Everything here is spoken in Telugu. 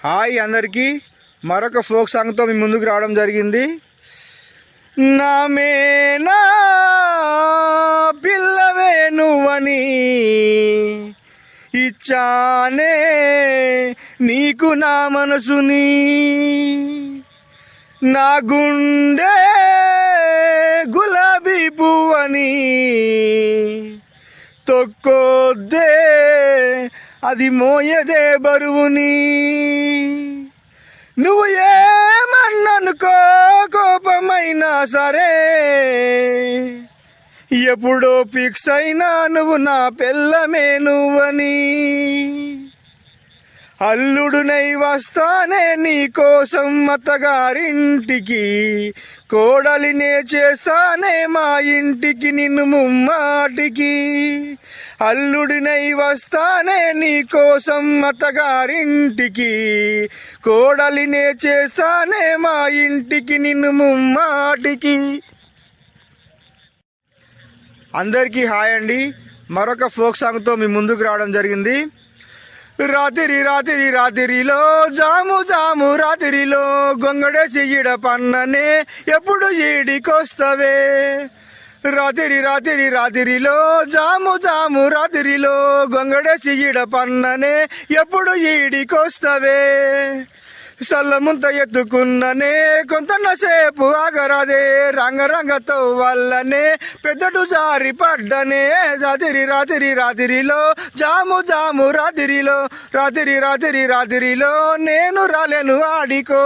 హాయ్ అందరికీ, మరొక ఫోక్ సాంగ్తో మీ ముందుకు రావడం జరిగింది. నామేనా పిల్లవే నువ్వని ఇచ్చానే నీకు నా మనసుని, నా గుండె గులాబీ పువ్వని తొక్కొద్దే అది మోయదే బరువుని. నువ్వు ఏమన్ననుకో కోపమైనా సరే, ఎప్పుడో ఫిక్స్ అయినా నువ్వు నా పెళ్ళమే నువ్వని. అల్లుడునై వస్తానే నీ కోసం అత్తగారింటికి, కోడలినే చేస్తానే మా ఇంటికి నిన్ను ముమ్మాటికి. అల్లుడినై వస్తానే నీ కోసం అత్తగారింటికి, కోడలినే చేస్తానే మా ఇంటికి నిన్ను ముమ్మాటికి. అందరికీ హాయ్ అండి. మరొక ఫోక్ సాంగ్తో మీ ముందుకు రావడం జరిగింది. రాత్రి రాత్రి రాత్రిలో జాము జాము రాత్రిలో గొంగడేసి ఈడ పన్ననే ఎప్పుడు ఈడికొస్తవే. రాత్రి రాత్రి రాత్రిలో జాము జాము రాత్రిలో గొంగడేసి ఈడ పన్ననే ఎప్పుడు ఈడికొస్తవే. సల్లముంత ఎత్తుకున్ననే కొంతసేపు ఆగరాదే, రంగరంగతో వల్లనే పెద్దడు జారి పడ్డనే. రాత్రి రాత్రి రాత్రిలో జాము జాము రాత్రిలో, రాత్రి రాత్రి రాత్రిలో నేను రాలేను ఆడికో.